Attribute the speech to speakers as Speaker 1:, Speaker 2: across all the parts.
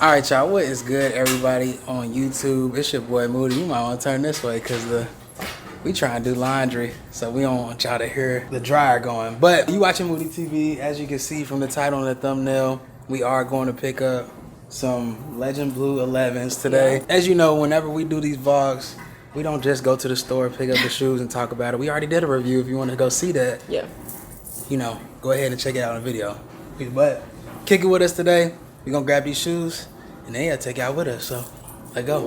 Speaker 1: All right, y'all. What is good, everybody on YouTube? It's your boy Moody. You might want to turn this way because we trying to do laundry, so we don't want y'all to hear the dryer going. But you watching Moody TV, as you can see from the title and the thumbnail, we are going to pick up some Legend Blue 11s today. As you know, whenever we do these vlogs, we don't just go to the store, pick up the shoes, and talk about it. We already did a review. If you want to go see that, go ahead and check it out in the video. But kick it with us today. We're going to grab these shoes, and then take it out with us. So, let's go.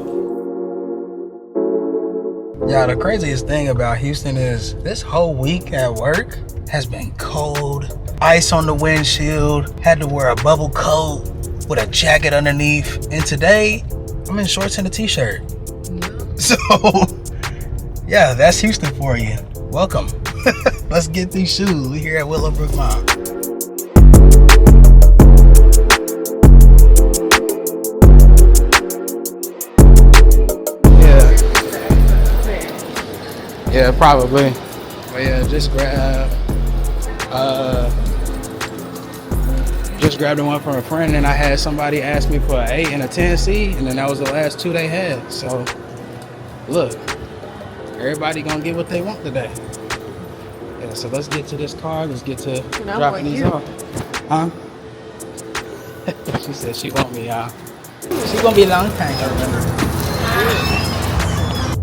Speaker 1: Yeah, the craziest thing about Houston is this whole week at work has been cold. Ice on the windshield. Had to wear a bubble coat with a jacket underneath. And today, I'm in shorts and a t-shirt. So, yeah, that's Houston for you. Welcome. Let's get these shoes. We're here at Willowbrook Mall. Yeah, probably. But yeah, just grabbed the one from a friend, and I had somebody ask me for an 8 and a 10C, and then that was the last 2 they had. So, look, everybody gonna get what they want today. Yeah, so let's get to this car. Let's get to dropping these off. Huh? She said she want me, y'all. She gonna be a long time, I remember.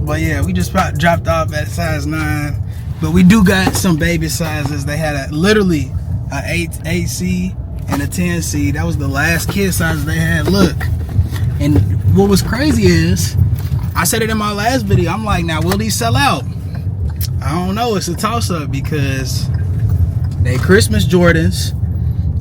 Speaker 1: But yeah, we just dropped off at size 9, but we do got some baby sizes. They had literally a 8C and a 10C. That was the last kid size they had. Look, and what was crazy is, I said it in my last video, I'm like, now will these sell out? I don't know. It's a toss-up because they Christmas Jordans,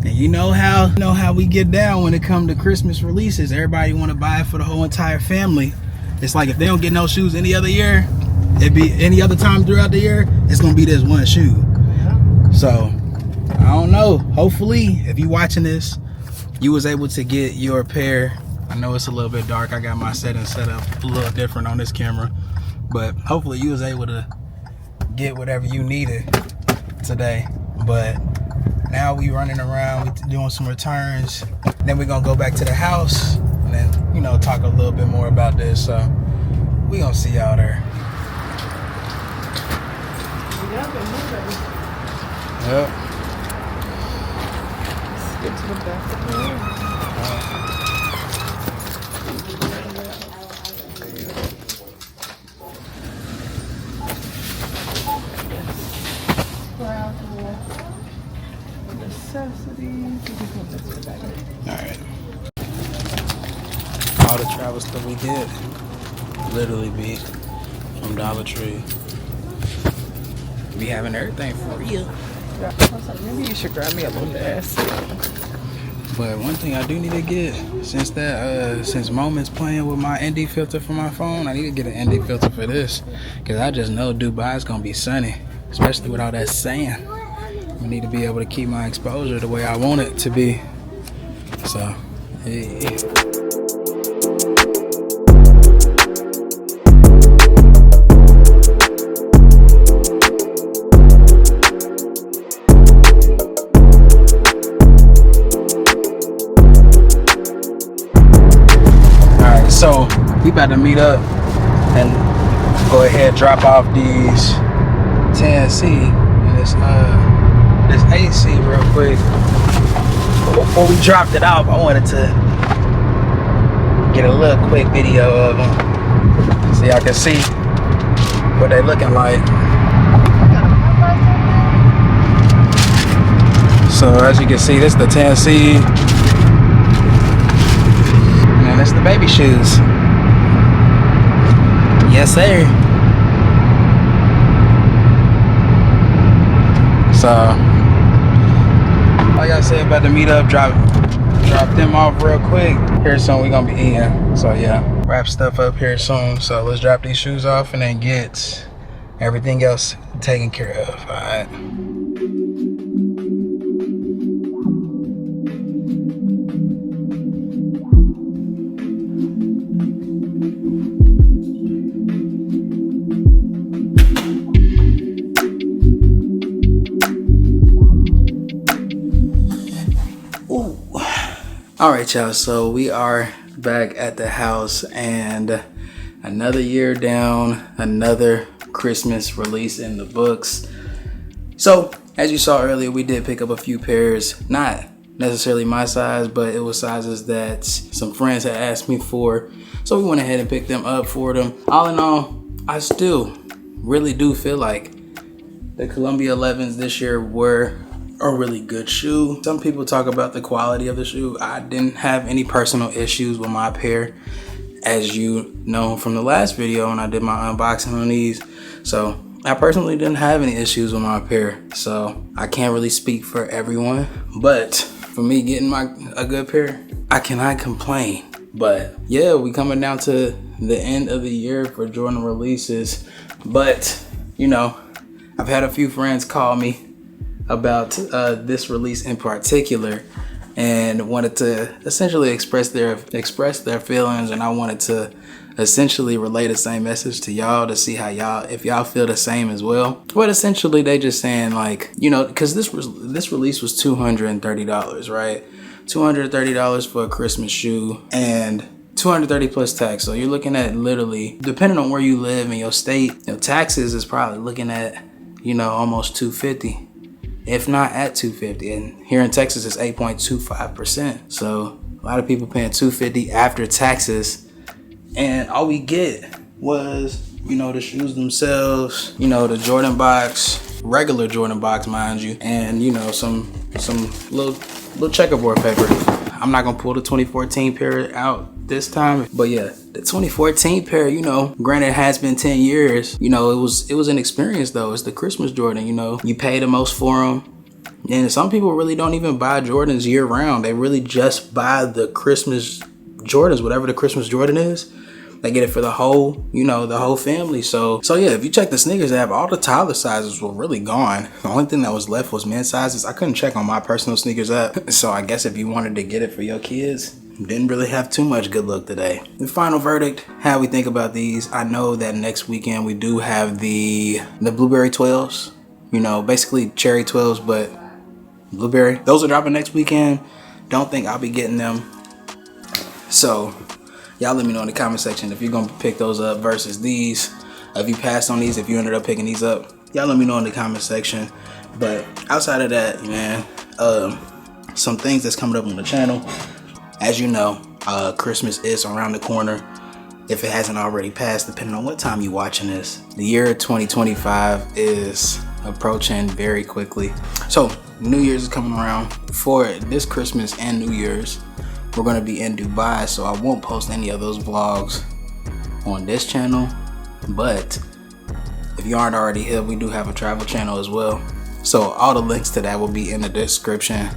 Speaker 1: and you know how we get down when it comes to Christmas releases. Everybody want to buy it for the whole entire family. It's like if they don't get no shoes any other year, it'd be any other time throughout the year, it's gonna be this one shoe. So I don't know. Hopefully, if you watching this, you was able to get your pair. I know it's a little bit dark. I got my settings set up a little different on this camera, but hopefully you was able to get whatever you needed today. But now we running around, we doing some returns. Then we're gonna go back to the house and then, talk a little bit more about this. So we gonna see y'all there. Yep.
Speaker 2: Let's get to the back of the room. Necessities.
Speaker 1: Alright. All the travel stuff we did literally be from Dollar Tree. Be having everything for real.
Speaker 2: Yeah, I was like, maybe you should grab me a little ass.
Speaker 1: But one thing I do need to get, since Moment's playing with my ND filter for my phone, I need to get an ND filter for this. Because I just know Dubai's going to be sunny, especially with all that sand. I need to be able to keep my exposure the way I want it to be. So, hey. So we about to meet up and go ahead and drop off these 10C and this 8C real quick. But before we dropped it off, I wanted to get a little quick video of them so y'all can see what they looking like. So as you can see, this is the 10C. And it's the baby shoes. Yes, sir. So, like I said, about to meet up, drop them off real quick. Here soon, we gonna be eating. So yeah, wrap stuff up here soon. So let's drop these shoes off and then get everything else taken care of. All right. All right, y'all, so we are back at the house and another year down, another Christmas release in the books. So as you saw earlier, we did pick up a few pairs, not necessarily my size, but it was sizes that some friends had asked me for. So we went ahead and picked them up for them. All in all, I still really do feel like the Columbia 11s this year were a really good shoe. Some people talk about the quality of the shoe. I didn't have any personal issues with my pair, as you know from the last video when I did my unboxing on these. So I personally didn't have any issues with my pair. So I can't really speak for everyone, but for me getting a good pair, I cannot complain. But yeah, we coming down to the end of the year for Jordan releases. But you know, I've had a few friends call me about this release in particular and wanted to essentially express their feelings, and I wanted to essentially relay the same message to y'all to see how if y'all feel the same as well. But essentially they just saying, like, you know, because this release was $230, right? $230 for a Christmas shoe and $230 plus tax. So you're looking at, literally, depending on where you live in your state, you know, taxes is probably looking at, you know, almost $250, if not at $250. And here in Texas it's 8.25%. So a lot of people paying $250 after taxes, and all we get was, you know, the shoes themselves, you know, the Jordan box, regular Jordan box, mind you, and, you know, some little checkerboard paper. I'm not gonna pull the 2014 pair out this time, but yeah, the 2014 pair, you know, granted it has been 10 years, you know, it was an experience though. It's the Christmas Jordan, you know, you pay the most for them. And some people really don't even buy Jordans year round. They really just buy the Christmas Jordans, whatever the Christmas Jordan is. They get it for the whole, you know, the whole family. So yeah, if you check the sneakers app, all the toddler sizes were really gone. The only thing that was left was men's sizes. I couldn't check on my personal sneakers app. So I guess if you wanted to get it for your kids, didn't really have too much good luck today. The final verdict, how we think about these. I know that next weekend we do have the blueberry 12s, you know, basically cherry 12s, but blueberry. Those are dropping next weekend. Don't think I'll be getting them. So y'all let me know in the comment section if you're gonna pick those up versus these. If you passed on these, if you ended up picking these up, y'all let me know in the comment section. But outside of that, man, some things that's coming up on the channel. As you know, Christmas is around the corner. If it hasn't already passed, depending on what time you're watching this, the year 2025 is approaching very quickly. So New Year's is coming around. For this Christmas and New Year's, we're going to be in Dubai, so I won't post any of those vlogs on this channel. But if you aren't already here, we do have a travel channel as well. So all the links to that will be in the description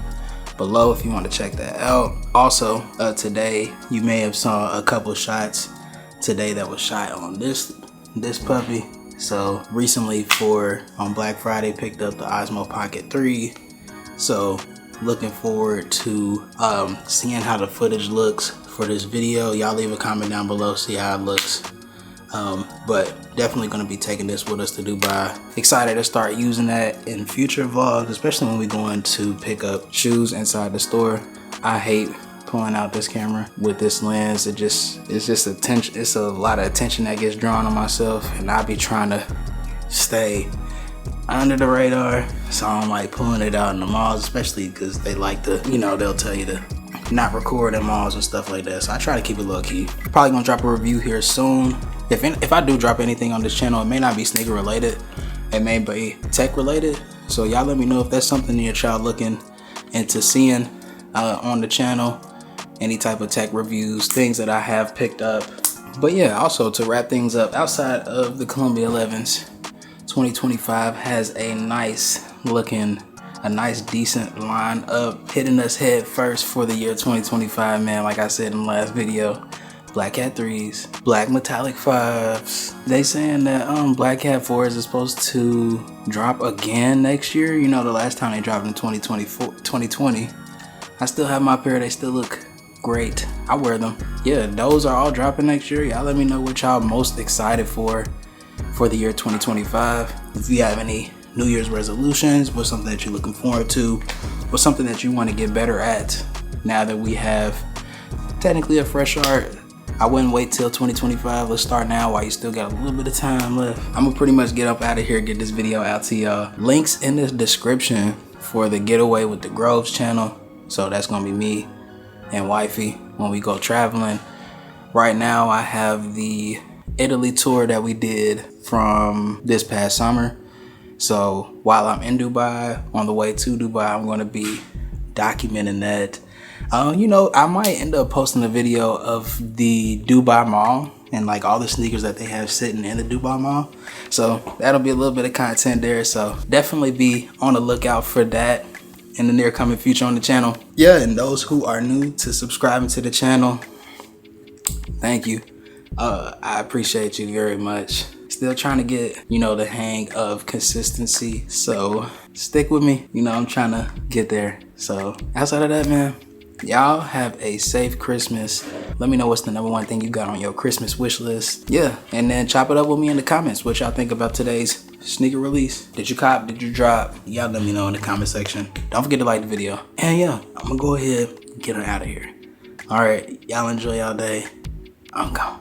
Speaker 1: below if you want to check that out. Also, today you may have saw a couple shots today that was shot on this puppy. So recently on Black Friday, picked up the Osmo Pocket 3. So looking forward to seeing how the footage looks for this video. Y'all leave a comment down below, see how it looks. But definitely going to be taking this with us to Dubai. Excited to start using that in future vlogs, especially when we going to pick up shoes inside the store. I hate pulling out this camera with this lens. It's just attention. It's a lot of attention that gets drawn on myself, and I be trying to stay under the radar, so I don't like pulling it out in the malls, especially because they like to, you know, they'll tell you to not record in malls and stuff like that. So I try to keep it low key. Probably gonna drop a review here soon. If I do drop anything on this channel, it may not be sneaker related, it may be tech related. So y'all let me know if that's something that y'all looking into seeing on the channel. Any type of tech reviews, things that I have picked up. But yeah, also to wrap things up, outside of the Columbia 11s, 2025 has a nice decent line up hitting us head first for the year 2025, man. Like I said in the last video, Black Cat 3s, Black Metallic 5s. They saying that Black Cat 4s is supposed to drop again next year. You know, the last time they dropped in 2020. I still have my pair, they still look great. I wear them. Yeah, those are all dropping next year. Y'all let me know what y'all most excited for the year 2025. If you have any New Year's resolutions, what's something that you're looking forward to, what's something that you want to get better at, now that we have technically a fresh start. I wouldn't wait till 2025. Let's start now while you still got a little bit of time left. I'm gonna pretty much get up out of here, get this video out to y'all. Links in the description for the Getaway with the Groves channel. So that's gonna be me and wifey when we go traveling. Right now I have the Italy tour that we did from this past summer. So while I'm in Dubai, on the way to Dubai, I'm gonna be documenting that. You know, I might end up posting a video of the Dubai Mall and like all the sneakers that they have sitting in the Dubai Mall. So that'll be a little bit of content there. So definitely be on the lookout for that in the near coming future on the channel. Yeah, and those who are new to subscribing to the channel, thank you. I appreciate you very much. Still trying to get, you know, the hang of consistency. So stick with me. You know, I'm trying to get there. So outside of that, man, y'all have a safe Christmas. Let me know what's the #1 thing you got on your Christmas wish list. Yeah, and then chop it up with me in the comments. What y'all think about today's sneaker release? Did you cop? Did you drop? Y'all let me know in the comment section. Don't forget to like the video. And yeah, I'm gonna go ahead and get her out of here. All right, y'all enjoy y'all day. I'm gone.